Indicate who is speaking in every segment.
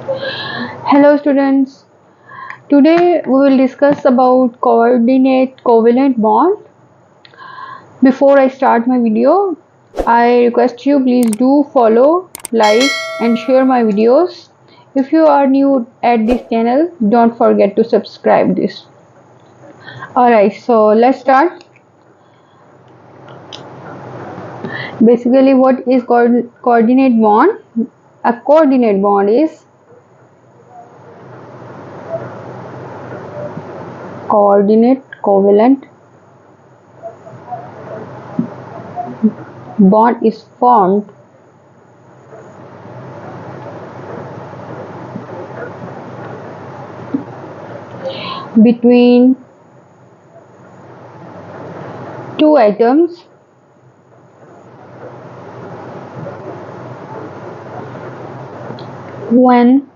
Speaker 1: Hello students, today we will discuss about coordinate covalent bond. Before I start my video, I request you please do follow, like and share my videos. If you are new at this channel, don't forget to subscribe this. Alright, so let's start. Basically, what is coordinate bond? A coordinate bond is coordinate covalent bond is formed between two atoms when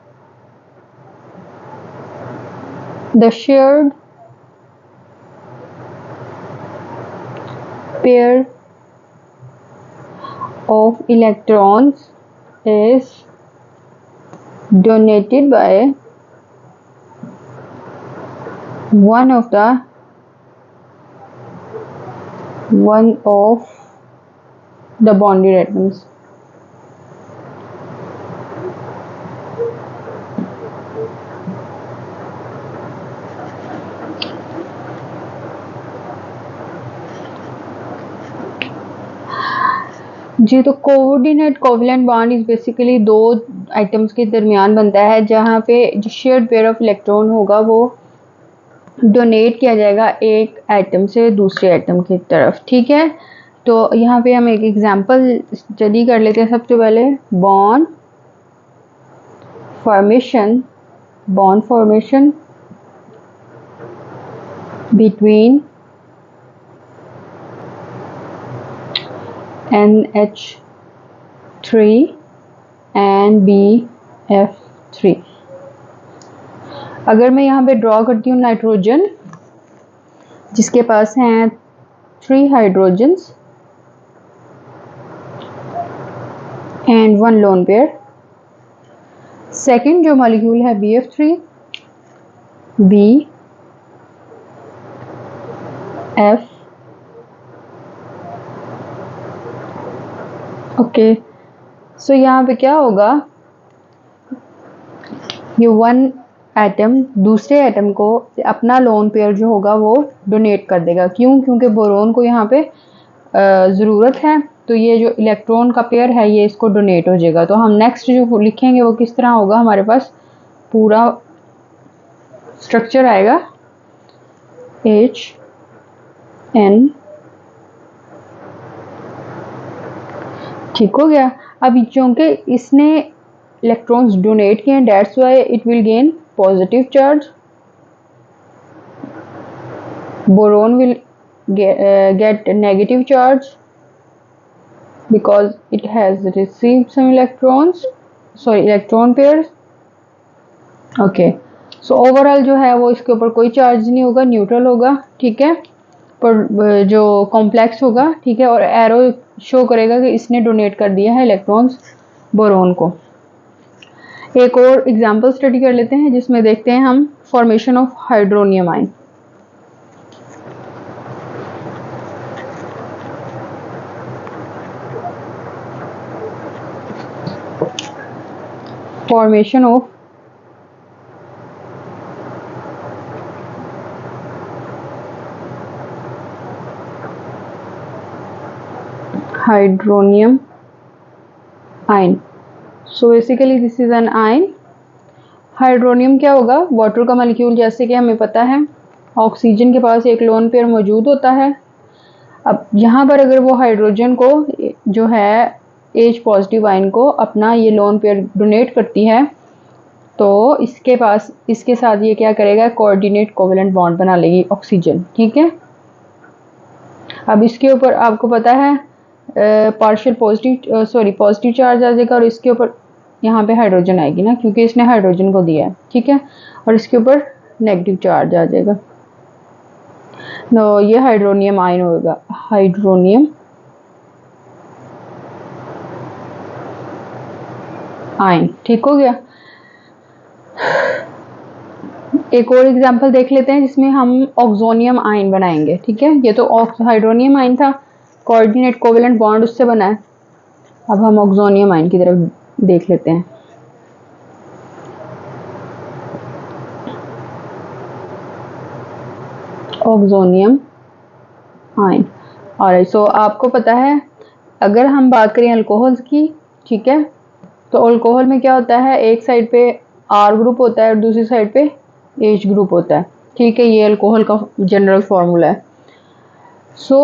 Speaker 1: the shared pair of electrons is donated by one of the bonded atoms. जी, तो coordinate covalent bond is basically दो items के दरमियान बनता है जहाँ पे जो shared pair of electron होगा वो डोनेट किया जाएगा एक एटम से दूसरे एटम की तरफ। ठीक है, तो यहाँ पे हम एक एग्जांपल स्टडी कर लेते हैं। सबसे पहले bond formation between NH3 and BF3। अगर मैं यहाँ पे ड्रॉ करती हूँ नाइट्रोजन जिसके पास हैं 3 hydrogens and 1 lone pair. Second जो मॉलिक्यूल है BF3 BF ओके। सो यहाँ पे क्या होगा, ये वन एटम दूसरे एटम को अपना लोन पेयर जो होगा वो डोनेट कर देगा। क्यों? क्योंकि बोरोन को यहाँ पे ज़रूरत है, तो ये जो इलेक्ट्रॉन का पेयर है ये इसको डोनेट हो जाएगा। तो हम नेक्स्ट जो लिखेंगे वो किस तरह होगा, हमारे पास पूरा स्ट्रक्चर आएगा HN। ठीक हो गया। अब क्योंकि इसने इलेक्ट्रॉन्स डोनेट किए हैं, that's why it will gain positive charge. Boron will get negative charge because it has received some electron pairs। Okay, so overall जो है वो इसके ऊपर कोई चार्ज नहीं होगा, न्यूट्रल होगा। ठीक है, पर जो कॉम्प्लेक्स होगा, ठीक है, और एरो शो करेगा कि इसने डोनेट कर दिया है इलेक्ट्रॉन्स बोरोन को। एक और एग्जांपल स्टडी कर लेते हैं जिसमें देखते हैं हम formation of hydronium ion. Formation of hydronium ion. So basically this is an ion. Hydronium क्या होगा, वाटर का मॉलिक्यूल, जैसे कि हमें पता है ऑक्सीजन के पास एक लोन पेयर मौजूद होता है। अब यहाँ पर अगर वो हाइड्रोजन को जो है H पॉजिटिव आयन को अपना ये लोन पेयर डोनेट करती है, तो इसके पास इसके साथ ये क्या करेगा, कोऑर्डिनेट कोवेलेंट बॉन्ड बना लेगी ऑक्सीजन। ठीक है, अब इसके ऊपर आपको पता है पार्शियल पॉजिटिव चार्ज आ जाएगा और इसके ऊपर यहाँ पे हाइड्रोजन आएगी ना, क्योंकि इसने हाइड्रोजन को दिया है। ठीक है, और इसके ऊपर नेगेटिव चार्ज आ जाएगा। तो ये हाइड्रोनियम आयन होगा, हाइड्रोनियम आयन। ठीक हो गया। एक और एग्जांपल देख लेते हैं जिसमें हम ऑक्सोनियम आयन बनाएंगे। ठीक है, ये तो हाइड्रोनियम आयन था, कोऑर्डिनेट कोवेलेंट बॉन्ड उससे बना है। अब हम ऑक्सोनियम आयन की तरफ देख लेते हैं। Oxonium ion. और सो आपको पता है, अगर हम बात करें अल्कोहल की, ठीक है, तो अल्कोहल में क्या होता है, एक साइड पे आर ग्रुप होता है और दूसरी साइड पे एच ग्रुप होता है। ठीक है, ये अल्कोहल का जनरल फॉर्मूला है। सो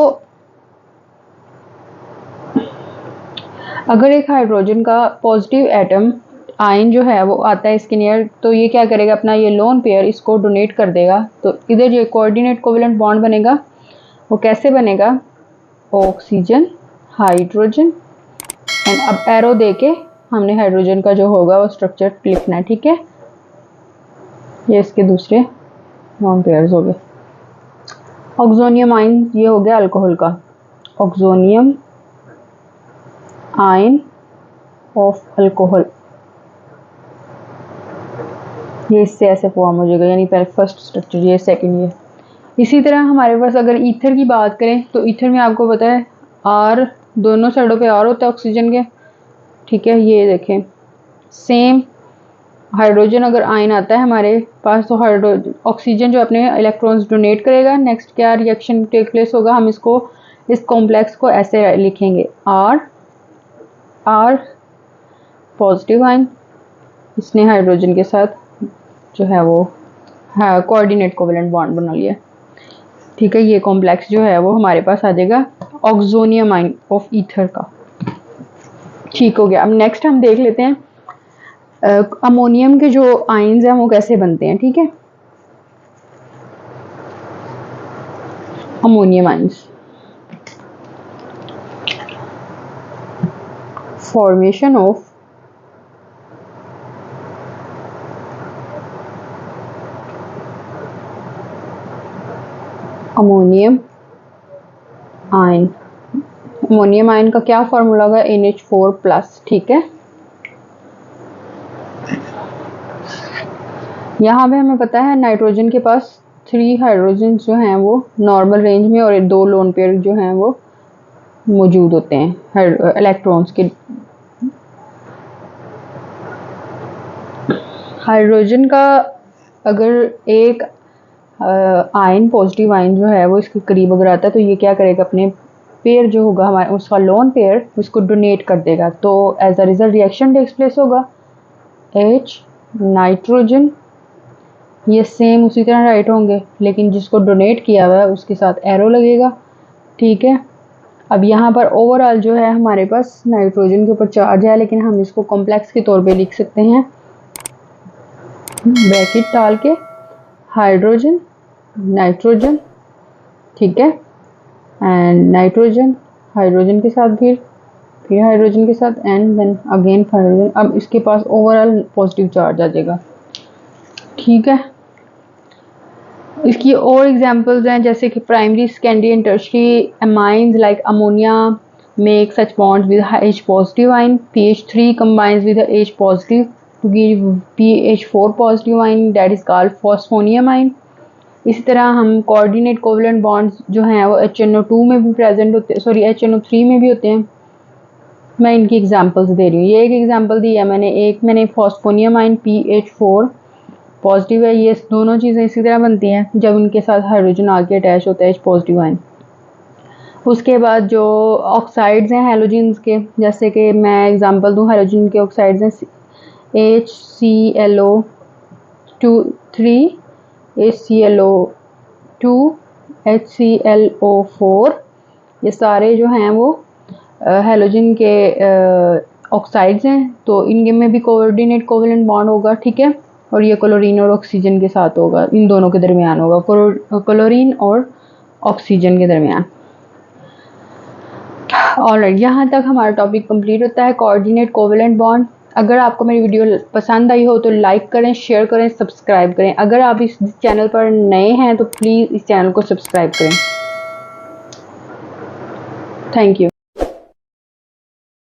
Speaker 1: अगर एक हाइड्रोजन का पॉजिटिव एटम आयन जो है वो आता है इसके नियर, तो ये क्या करेगा, अपना ये लोन पेयर इसको डोनेट कर देगा। तो इधर जो कोऑर्डिनेट कोवेलेंट बॉन्ड बनेगा वो कैसे बनेगा, ऑक्सीजन हाइड्रोजन, एंड अब एरो देके हमने हाइड्रोजन का जो होगा वो स्ट्रक्चर लिखना है। ठीक है, ये इसके दूसरे लोन पेयर्स हो गए। ऑक्सोनियम आयन ये हो गया अल्कोहल का, ऑक्सोनियम आयन ऑफ अल्कोहल, ये इससे ऐसे फॉर्म हो जाएगा, यानी पहले फर्स्ट स्ट्रक्चर, ये सेकंड, ये। इसी तरह हमारे पास अगर ईथर की बात करें तो ईथर में आपको पता है आर दोनों साइडों पे आर होता है ऑक्सीजन के। ठीक है, ये देखें सेम हाइड्रोजन अगर आयन आता है हमारे पास तो ऑक्सीजन जो अपने इलेक्ट्रॉन्स डोनेट करेगा, नेक्स्ट क्या रिएक्शन टेक प्लेस होगा, हम इसको इस कॉम्प्लेक्स को ऐसे लिखेंगे, आर पॉजिटिव आयन, इसने हाइड्रोजन के साथ जो है वो कोऑर्डिनेट कोवेलेंट बॉन्ड बना लिया। ठीक है, ये कॉम्प्लेक्स जो है वो हमारे पास आ जाएगा ऑक्सोनियम आयन ऑफ ईथर का। ठीक हो गया। अब नेक्स्ट हम देख लेते हैं अमोनियम के जो आयन्स हैं वो कैसे बनते हैं। ठीक है, ammonium ions, formation of ammonium ion. Ammonium ion का क्या फॉर्मूला होगा, NH4+। ठीक है, यहाँ पे हमें पता है नाइट्रोजन के पास 3 हाइड्रोजन जो हैं वो नॉर्मल रेंज में और 2 लोन पेयर जो हैं वो मौजूद होते हैं इलेक्ट्रॉन्स के। हाइड्रोजन का अगर एक आयन पॉजिटिव आयन जो है वो इसके करीब अगर आता है तो ये क्या करेगा, अपने पेयर जो होगा हमारे उसका लोन पेयर उसको डोनेट कर देगा। तो as a result reaction takes place होगा, H नाइट्रोजन, ये सेम उसी तरह राइट होंगे, लेकिन जिसको डोनेट किया हुआ है उसके साथ एरो लगेगा। ठीक है, अब यहाँ पर ओवरऑल जो है हमारे पास नाइट्रोजन के ऊपर चार्ज है, लेकिन हम इसको कॉम्प्लेक्स के तौर पे लिख सकते हैं, ब्रैकेट डाल के हाइड्रोजन नाइट्रोजन। ठीक है, एंड नाइट्रोजन हाइड्रोजन के साथ फिर हाइड्रोजन के साथ एंड देन अगेन हाइड्रोजन। अब इसके पास ओवरऑल पॉजिटिव चार्ज आ जाएगा। ठीक है, इसकी और एग्जांपल्स हैं जैसे कि primary secondary and tertiary amines like ammonia make such bonds with H positive ion, PH3 combines with H positive to give PH4 positive ion that is called phosphonium ion। इसी तरह हम कोऑर्डिनेट कोवेलेंट बॉन्ड्स जो हैं वो HNO2 में भी present होते हैं, सॉरी HNO3 में भी होते हैं। मैं इनकी एग्जांपल्स दे रही हूँ, ये एक एग्जांपल दी है मैंने फॉस्फोनियम आयन PH4 पॉजिटिव है, ये दोनों चीज़ें इसी तरह बनती हैं जब उनके साथ हाइड्रोजन आके अटैच होता है H पॉजिटिव आयन। उसके बाद जो ऑक्साइड्स हैं हैलोजन्स के, जैसे कि मैं एग्जांपल दूँ हाइड्रोजन के ऑक्साइड्स हैं HClO3 HClO2 HClO4, ये सारे जो हैं वो हैलोजन के ऑक्साइड्स हैं, तो इनके में भी कोऑर्डिनेट कोवेलेंट बॉन्ड होगा। ठीक है, और ये क्लोरीन और ऑक्सीजन के साथ होगा, इन दोनों के दरमियान होगा, क्लोरीन और ऑक्सीजन के दरमियान। ऑलराइट, यहाँ तक हमारा टॉपिक कंप्लीट होता है कोऑर्डिनेट कोवेलेंट बॉन्ड। अगर आपको मेरी वीडियो पसंद आई हो तो लाइक करें, शेयर करें, सब्सक्राइब करें। अगर आप इस चैनल पर नए हैं तो प्लीज़ इस चैनल को सब्सक्राइब करें। Thank you.